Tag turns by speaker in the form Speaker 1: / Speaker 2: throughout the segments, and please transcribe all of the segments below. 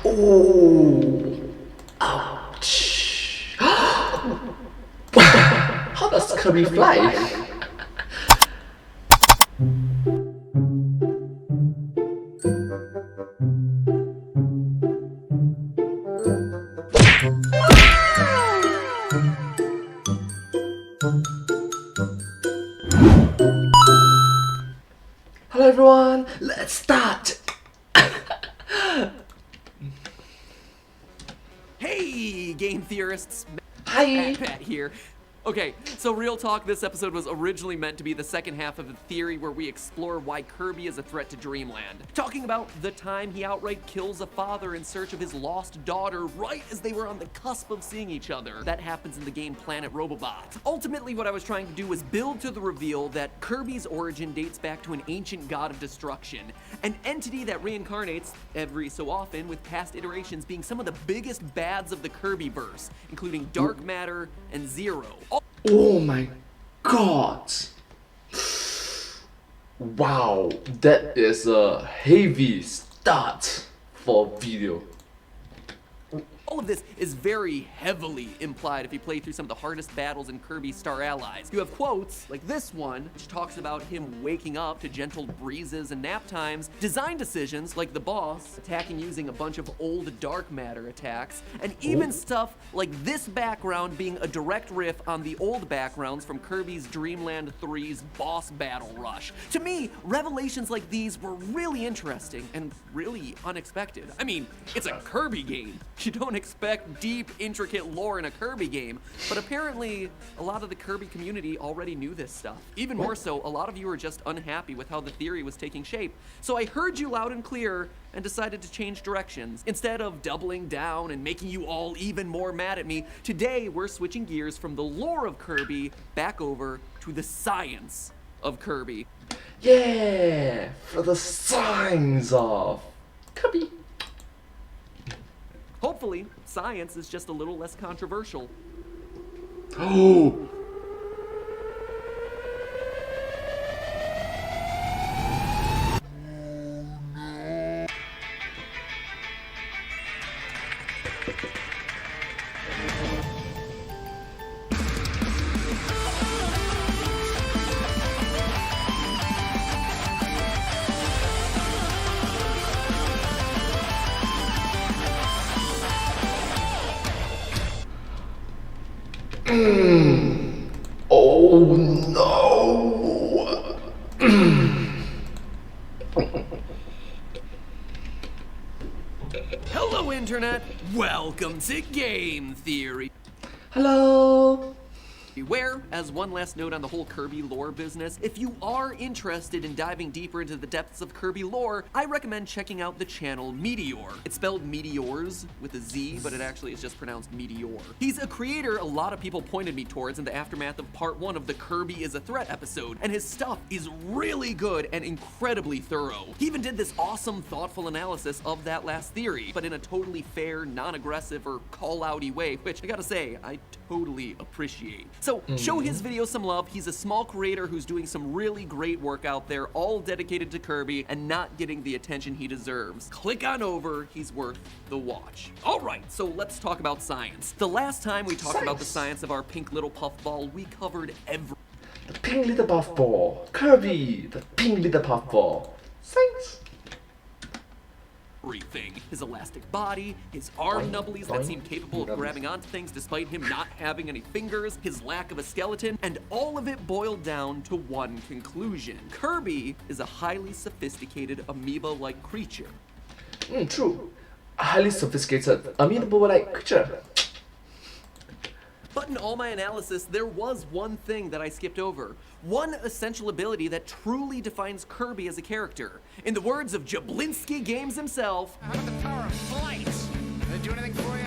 Speaker 1: Oh, ouch. How does Kirby fly? Hello everyone, let's start!
Speaker 2: Hey, game theorists!
Speaker 1: Hi!
Speaker 2: Pat here. Okay, so real talk, this episode was originally meant to be the second half of the theory where we explore why Kirby is a threat to Dreamland. Talking about the time he outright kills a father in search of his lost daughter right as they were on the cusp of seeing each other. That happens in the game Planet Robobot. Ultimately, what I was trying to do was build to the reveal that Kirby's origin dates back to an ancient god of destruction, an entity that reincarnates every so often, with past iterations being some of the biggest bads of the Kirbyverse, including Dark Matter and Zero.
Speaker 1: Oh my god! Wow, that is a heavy start for video.
Speaker 2: All of this is very heavily implied if you play through some of the hardest battles in Kirby's Star Allies. You have quotes like this one, which talks about him waking up to gentle breezes and nap times, design decisions like the boss, attacking using a bunch of old dark matter attacks, and even stuff like this background being a direct riff on the old backgrounds from Kirby's Dreamland 3's boss battle rush. To me, revelations like these were really interesting and really unexpected. I mean, it's a Kirby game. You don't expect deep, intricate lore in a Kirby game, but apparently a lot of the Kirby community already knew this stuff. Even more so, a lot of you are just unhappy with how the theory was taking shape. So I heard you loud and clear and decided to change directions. Instead of doubling down and making you all even more mad at me, today we're switching gears from the lore of Kirby back over to the science of Kirby.
Speaker 1: Yeah, for the signs of Kirby.
Speaker 2: Hopefully, science is just a little less controversial.
Speaker 1: Oh! Oh no!
Speaker 2: Hello, Internet! Welcome to Game Theory!
Speaker 1: Hello!
Speaker 2: Where, as one last note on the whole Kirby lore business, if you are interested in diving deeper into the depths of Kirby lore, I recommend checking out the channel Meteor. It's spelled Meteors with a Z, but it actually is just pronounced Meteor. He's a creator a lot of people pointed me towards in the aftermath of part 1 of the Kirby is a Threat episode, and his stuff is really good and incredibly thorough. He even did this awesome, thoughtful analysis of that last theory, but in a totally fair, non-aggressive, or call-outy way, which I gotta say, I totally appreciate. So show his videos some love. He's a small creator who's doing some really great work out there, all dedicated to Kirby and not getting the attention he deserves. Click on over, he's worth the watch. All right, so let's talk about science. The last time we talked about the science of our pink little puffball, we covered
Speaker 1: The pink little puffball. Kirby, the pink little puffball. Science.
Speaker 2: everything. His elastic body, his arm nubblies that seem capable of grabbing onto things despite him not having any fingers, his lack of a skeleton, and all of it boiled down to one conclusion. Kirby is a highly sophisticated amoeba-like creature.
Speaker 1: True. A highly sophisticated amoeba-like creature.
Speaker 2: But in all my analysis, there was one thing that I skipped over. One essential ability that truly defines Kirby as a character. In the words of Jablinski Games himself,
Speaker 3: how about the power of flight? Did it do anything for you?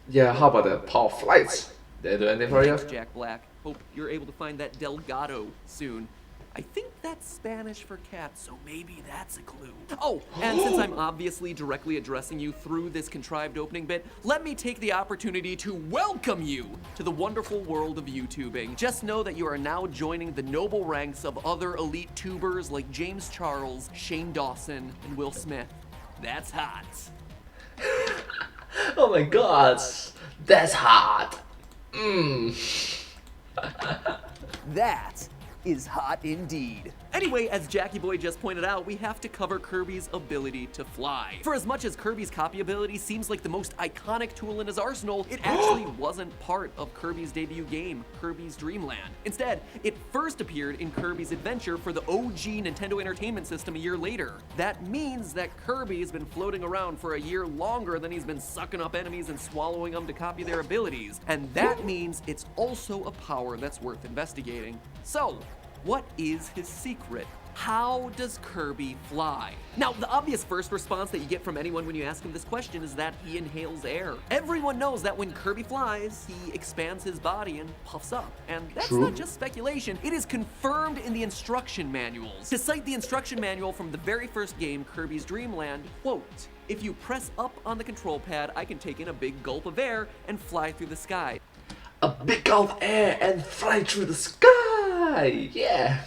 Speaker 1: Yeah, how about the power of flight? Did it do anything for you?
Speaker 2: thanks, Jack Black. Hope you're able to find that Delgado soon. I think that's Spanish for cat, so maybe that's a clue. Oh, and since I'm obviously directly addressing you through this contrived opening bit, let me take the opportunity to welcome you to the wonderful world of YouTubing. Just know that you are now joining the noble ranks of other elite tubers like James Charles, Shane Dawson, and Will Smith. That's hot.
Speaker 1: Oh my god, that's hot.
Speaker 2: That is hot indeed. Anyway, as Jackie Boy just pointed out, we have to cover Kirby's ability to fly. For as much as Kirby's copy ability seems like the most iconic tool in his arsenal, it actually wasn't part of Kirby's debut game, Kirby's Dreamland. Instead, it first appeared in Kirby's Adventure for the OG Nintendo Entertainment System a year later. That means that Kirby has been floating around for a year longer than he's been sucking up enemies and swallowing them to copy their abilities. And that means it's also a power that's worth investigating. So, what is his secret? How does Kirby fly? Now, the obvious first response that you get from anyone when you ask him this question is that he inhales air. Everyone knows that when Kirby flies, he expands his body and puffs up. And that's not just speculation, it is confirmed in the instruction manuals. To cite the instruction manual from the very first game, Kirby's Dreamland, quote, "If you press up on the control pad, I can take in a big gulp of air and fly through the sky."
Speaker 1: A big gulp of air and fly through the sky! Yeah!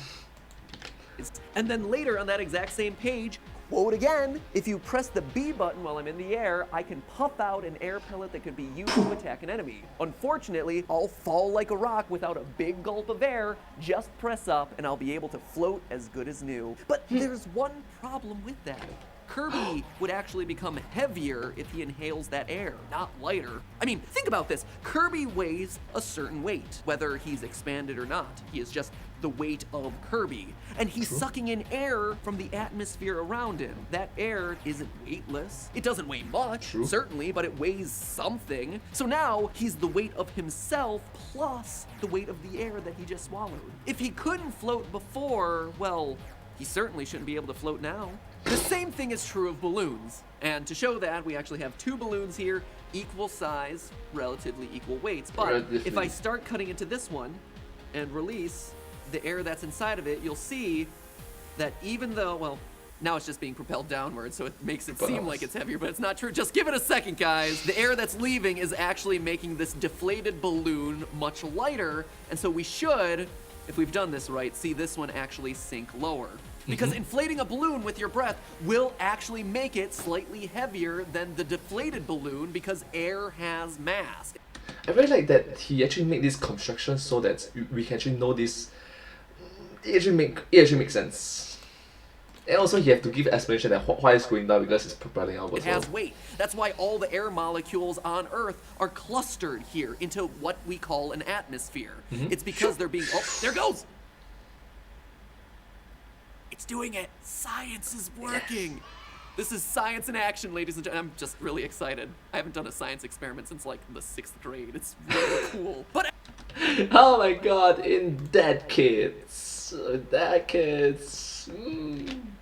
Speaker 2: And then later on that exact same page, quote again, "If you press the B button while I'm in the air, I can puff out an air pellet that could be used to attack an enemy. Unfortunately, I'll fall like a rock without a big gulp of air. Just press up and I'll be able to float as good as new." But there's one problem with that. Kirby would actually become heavier if he inhales that air, not lighter. I mean, think about this. Kirby weighs a certain weight, whether he's expanded or not. He is just the weight of Kirby. And he's sucking in air from the atmosphere around him. That air isn't weightless. It doesn't weigh much, certainly, but it weighs something. So now he's the weight of himself plus the weight of the air that he just swallowed. If he couldn't float before, well, he certainly shouldn't be able to float now. The same thing is true of balloons. And to show that, we actually have two balloons here, equal size, relatively equal weights. But if I start cutting into this one and release the air that's inside of it, you'll see that even though, well, now it's just being propelled downward, so it makes it seem like it's heavier, but it's not true. Just give it a second, guys. The air that's leaving is actually making this deflated balloon much lighter, and so we should, if we've done this right, see this one actually sink lower. Because inflating a balloon with your breath will actually make it slightly heavier than the deflated balloon because air has mass.
Speaker 1: I really like that he actually made this construction so that we can actually know this. It actually makes sense. And also he have to give explanation that why it's going down because it's propelling outwards.
Speaker 2: It has weight. That's why all the air molecules on Earth are clustered here into what we call an atmosphere. It's because they're being, oh, there it goes! It's doing it. Science is working. This is science in action, ladies and gentlemen. I'm just really excited. I haven't done a science experiment since like the 6th grade. It's really cool. But
Speaker 1: oh my god, in Dead Kids. Dead Kids.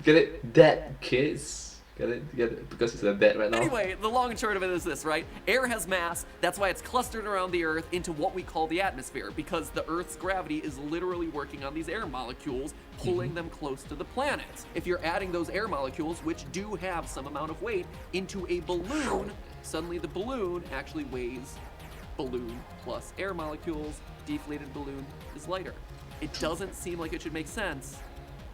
Speaker 1: Get it? Dead Kids. Get it? Because it's a dead right now.
Speaker 2: Anyway, the long and short of it is this, right? Air has mass, that's why it's clustered around the Earth into what we call the atmosphere, because the Earth's gravity is literally working on these air molecules, pulling them close to the planet. If you're adding those air molecules, which do have some amount of weight, into a balloon, suddenly the balloon actually weighs balloon plus air molecules. Deflated balloon is lighter. It doesn't seem like it should make sense,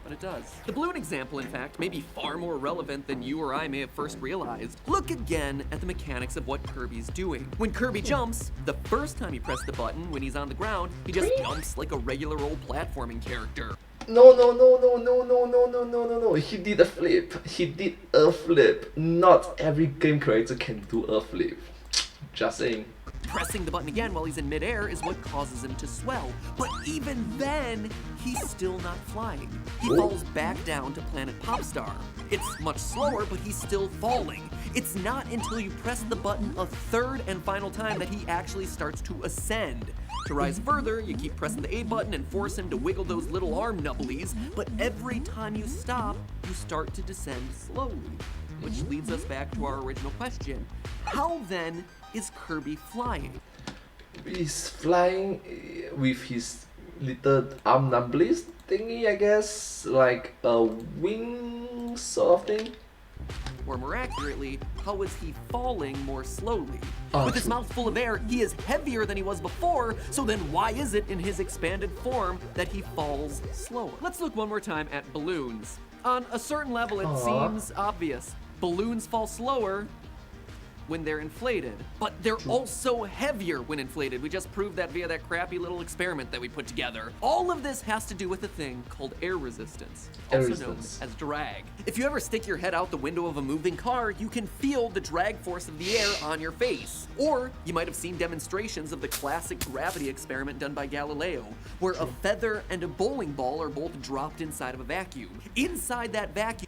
Speaker 2: but it does. The balloon example, in fact, may be far more relevant than you or I may have first realized. Look again at the mechanics of what Kirby's doing. When Kirby jumps, the first time he presses the button when he's on the ground, he just jumps like a regular old platforming character.
Speaker 1: No. He did a flip. Not every game character can do a flip. Just saying.
Speaker 2: Pressing the button again while he's in midair is what causes him to swell. But even then, he's still not flying. He falls back down to planet Popstar. It's much slower, but he's still falling. It's not until you press the button a third and final time that he actually starts to ascend. To rise further, you keep pressing the A button and force him to wiggle those little arm nubblies, but every time you stop, you start to descend slowly. Which leads us back to our original question. How then is Kirby flying?
Speaker 1: He's flying with his little arm nubblies thingy, I guess, like a wing sort of thing.
Speaker 2: Or more accurately, how is he falling more slowly? With his
Speaker 1: true.
Speaker 2: mouth full of air, he is heavier than he was before, so then why is it in his expanded form that he falls slower? Let's look one more time at balloons. On a certain level, it seems obvious. balloons fall slower when they're inflated, but they're also heavier when inflated. We just proved that via that crappy little experiment that we put together. All of this has to do with a thing called air resistance, also known as drag. If you ever stick your head out the window of a moving car, you can feel the drag force of the air on your face. Or you might have seen demonstrations of the classic gravity experiment done by Galileo, where a feather and a bowling ball are both dropped inside of a vacuum. Inside that vacuum,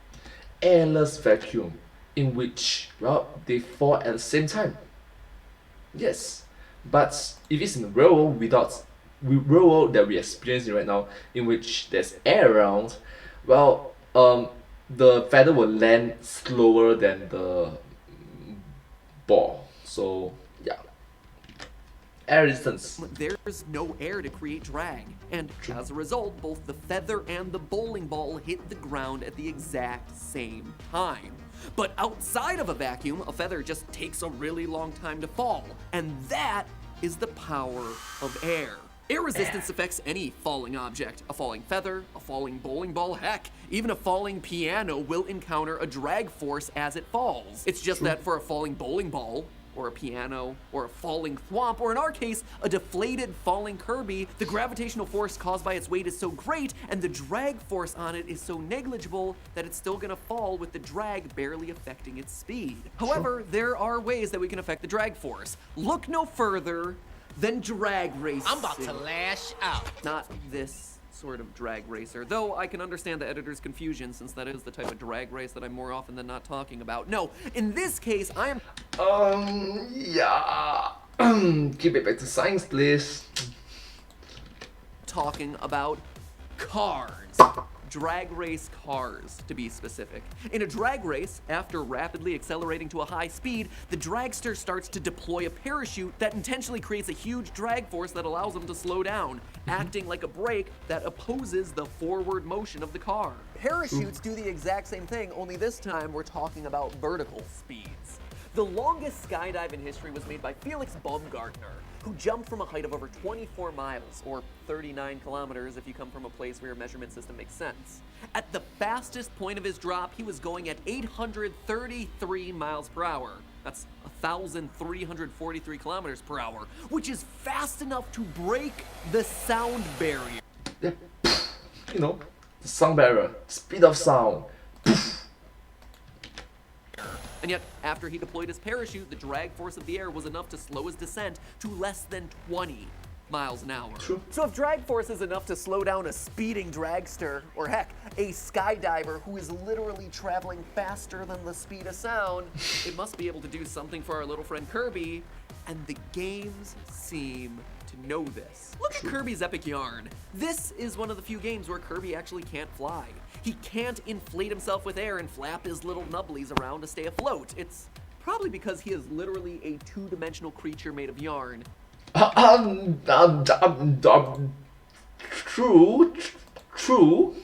Speaker 1: airless vacuum, in which, well, they fall at the same time. Yes, but if it's in the real world that we're experiencing right now, in which there's air around, well, the feather will land slower than the ball. So yeah, air resistance.
Speaker 2: there's no air to create drag, and as a result, both the feather and the bowling ball hit the ground at the exact same time. But outside of a vacuum, a feather just takes a really long time to fall, and that is the power of air. Air resistance affects any falling object. A falling feather, a falling bowling ball, heck, even a falling piano will encounter a drag force as it falls. It's just that for a falling bowling ball, or a piano, or a falling thwomp, or in our case, a deflated falling Kirby, the gravitational force caused by its weight is so great, and the drag force on it is so negligible that it's still gonna fall with the drag barely affecting its speed. However, there are ways that we can affect the drag force. Look no further than drag racing.
Speaker 3: I'm about to lash out.
Speaker 2: Not this sort of drag racer, though I can understand the editor's confusion since that is the type of drag race that I'm more often than not talking about. No, in this case, I am
Speaker 1: Yeah. Keep it back to science, please.
Speaker 2: talking about cars. Drag race cars, to be specific. In a drag race, after rapidly accelerating to a high speed, the dragster starts to deploy a parachute that intentionally creates a huge drag force that allows them to slow down, acting like a brake that opposes the forward motion of the car. Parachutes do the exact same thing, only this time we're talking about vertical speeds. The longest skydive in history was made by Felix Baumgartner, who jumped from a height of over 24 miles, or 39 kilometers if you come from a place where your measurement system makes sense. At the fastest point of his drop, he was going at 833 miles per hour. That's 1,343 kilometers per hour, which is fast enough to break the sound barrier.
Speaker 1: You know, the sound barrier, speed of sound.
Speaker 2: And yet, after he deployed his parachute, the drag force of the air was enough to slow his descent to less than 20 miles an hour. So if drag force is enough to slow down a speeding dragster, or heck, a skydiver who is literally traveling faster than the speed of sound, it must be able to do something for our little friend Kirby, and the games seem to know this. Look at Kirby's epic yarn. This is one of the few games where Kirby actually can't fly. He can't inflate himself with air and flap his little nubblies around to stay afloat. It's probably because he is literally a two-dimensional creature made of yarn.
Speaker 1: True. True.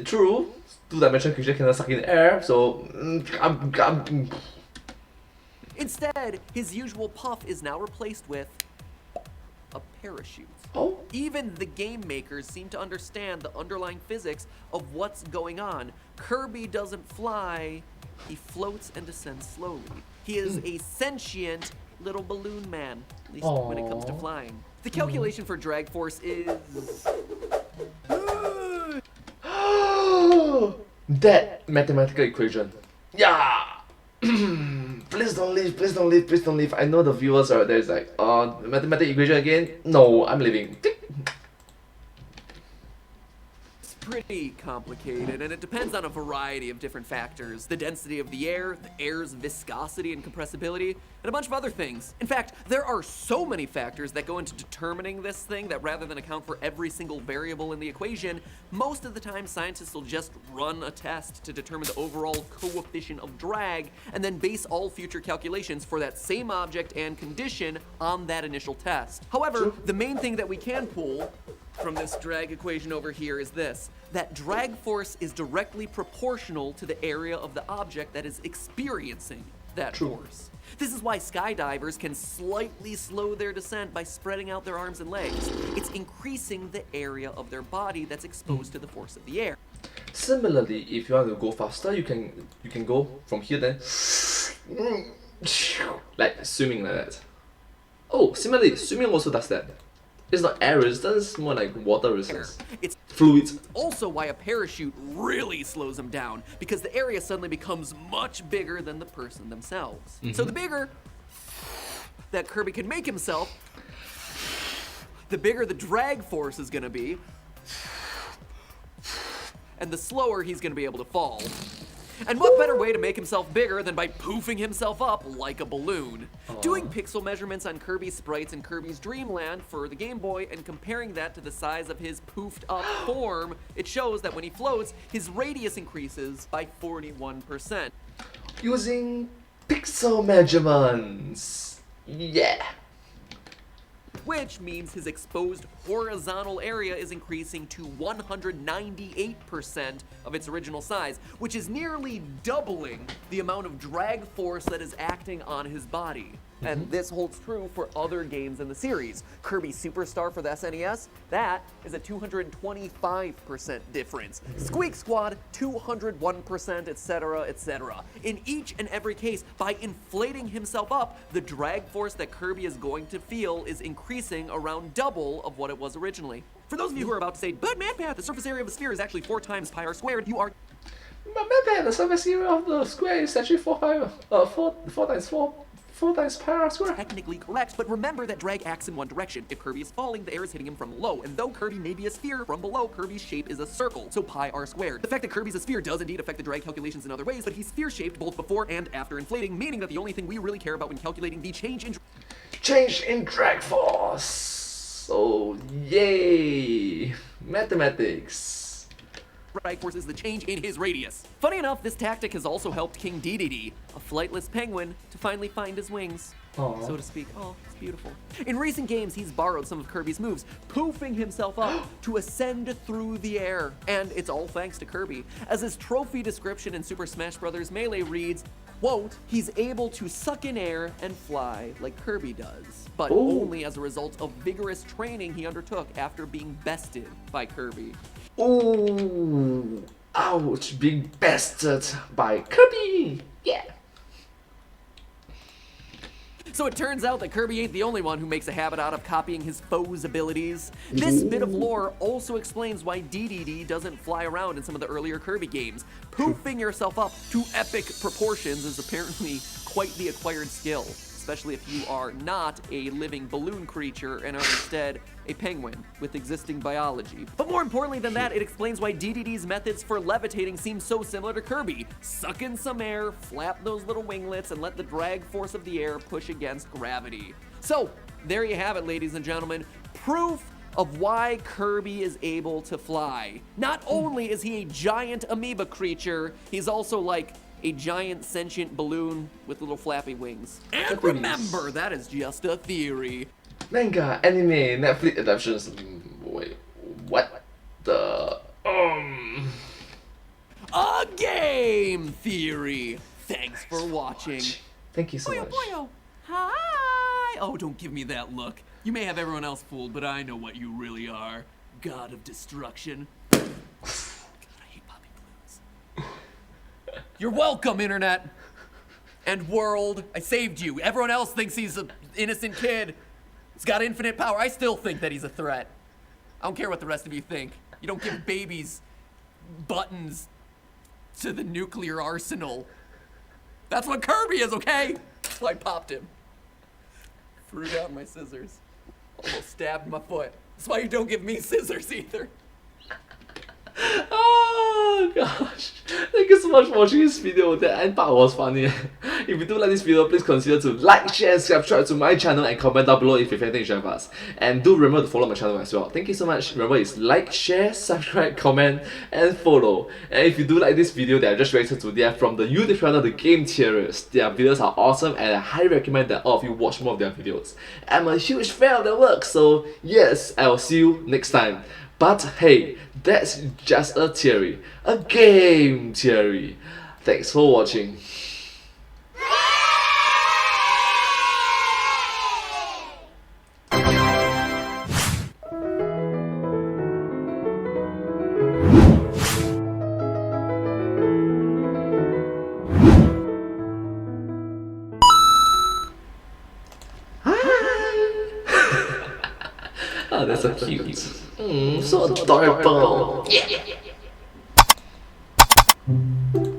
Speaker 1: Two-dimensional creature cannot suck in air, so
Speaker 2: Instead, his usual puff is now replaced with a parachute.
Speaker 1: Oh.
Speaker 2: Even the game makers seem to understand the underlying physics of what's going on. Kirby doesn't fly, he floats and descends slowly. He is a sentient little balloon man, at least when it comes to flying. The calculation for drag force is...
Speaker 1: that mathematical equation. Yeah. Please don't leave. I know the viewers are there. It's like, mathematical equation again? No, I'm leaving.
Speaker 2: It's pretty complicated, and it depends on a variety of different factors. The density of the air, the air's viscosity and compressibility, and a bunch of other things. In fact, there are so many factors that go into determining this thing that rather than account for every single variable in the equation, most of the time scientists will just run a test to determine the overall coefficient of drag and then base all future calculations for that same object and condition on that initial test. However, the main thing that we can pull from this drag equation over here is this, that drag force is directly proportional to the area of the object that is experiencing that force. This is why skydivers can slightly slow their descent by spreading out their arms and legs. It's increasing the area of their body that's exposed to the force of the air.
Speaker 1: Similarly, if you want to go faster, you can go from here then, like swimming like that. Oh, similarly, swimming also does that. It's not air resistance, it's more like water resistance.
Speaker 2: It's
Speaker 1: Fluids.
Speaker 2: also why a parachute really slows him down, because the area suddenly becomes much bigger than the person themselves. So the bigger that Kirby can make himself, the bigger the drag force is gonna be, and the slower he's gonna be able to fall. And what better way to make himself bigger than by poofing himself up like a balloon? Doing pixel measurements on Kirby's sprites in Kirby's Dreamland for the Game Boy and comparing that to the size of his poofed up form, it shows that when he floats, his radius increases by 41%.
Speaker 1: Using pixel measurements. Yeah.
Speaker 2: Which means his exposed horizontal area is increasing to 198% of its original size, which is nearly doubling the amount of drag force that is acting on his body. And this holds true for other games in the series. Kirby Superstar for the SNES, that is a 225% difference. Squeak Squad, 201%, etc., etc. In each and every case, by inflating himself up, the drag force that Kirby is going to feel is increasing around double of what it was originally. For those of you who are about to say, but MadPath, the surface area of a sphere is actually 4 times pi r squared, you are...
Speaker 1: But maybe the surface area of the square is actually 4 times pi r squared.
Speaker 2: Technically correct, but remember that drag acts in one direction. If Kirby is falling, the air is hitting him from below, and though Kirby may be a sphere, from below, Kirby's shape is a circle, so pi r squared. The fact that Kirby's a sphere does indeed affect the drag calculations in other ways, but he's sphere-shaped both before and after inflating, meaning that the only thing we really care about when calculating the change in
Speaker 1: drag force. So, yay! Mathematics.
Speaker 2: drag force is the change in his radius. Funny enough, this tactic has also helped King Dedede, a flightless penguin, to finally find his wings, so to speak. Oh, it's beautiful. In recent games, he's borrowed some of Kirby's moves, poofing himself up to ascend through the air. And it's all thanks to Kirby. As his trophy description in Super Smash Bros. Melee reads, quote, he's able to suck in air and fly like Kirby does, but only as a result of vigorous training he undertook after being bested by Kirby.
Speaker 1: Ooh, ouch, being bested by Kirby. Yeah.
Speaker 2: So it turns out that Kirby ain't the only one who makes a habit out of copying his foe's abilities. This bit of lore also explains why Dedede doesn't fly around in some of the earlier Kirby games. Poofing yourself up to epic proportions is apparently quite the acquired skill, especially if you are not a living balloon creature and are instead a penguin with existing biology. But more importantly than that, it explains why Dedede's methods for levitating seem so similar to Kirby. Suck in some air, flap those little winglets, and let the drag force of the air push against gravity. So, there you have it, ladies and gentlemen. Proof of why Kirby is able to fly. Not only is he a giant amoeba creature, he's also like a giant sentient balloon with little flappy wings. And remember, that is just a theory.
Speaker 1: Manga, anime, Netflix adaptations. Wait, what the?
Speaker 2: A game theory. Thanks for watching.
Speaker 1: Thank you so much.
Speaker 2: Boyo. Hi. Oh, don't give me that look. You may have everyone else fooled, but I know what you really are. God of destruction. God, I hate Poppy Blues. You're welcome, Internet. And world. I saved you. Everyone else thinks he's an innocent kid. He's got infinite power. I still think that he's a threat. I don't care what the rest of you think. You don't give babies buttons to the nuclear arsenal. That's what Kirby is, okay? So I popped him. Threw down my scissors. Almost stabbed my foot. That's why you don't give me scissors either.
Speaker 1: Oh gosh. Thank you so much for watching this video. The end part was funny. If you do like this video, please consider to like, share, and subscribe to my channel and comment down below if you have anything to share with us. And do remember to follow my channel as well. Thank you so much. Remember, it's like, share, subscribe, comment, and follow. And if you do like this video that I just reacted to, they are from the YouTube channel, the Game Theorists. Their videos are awesome and I highly recommend that all of you watch more of their videos. I'm a huge fan of their work, so yes, I will see you next time. But hey, that's just a theory, a game theory. Thanks for watching. Oh, that's so cute. So adorable. Yeah.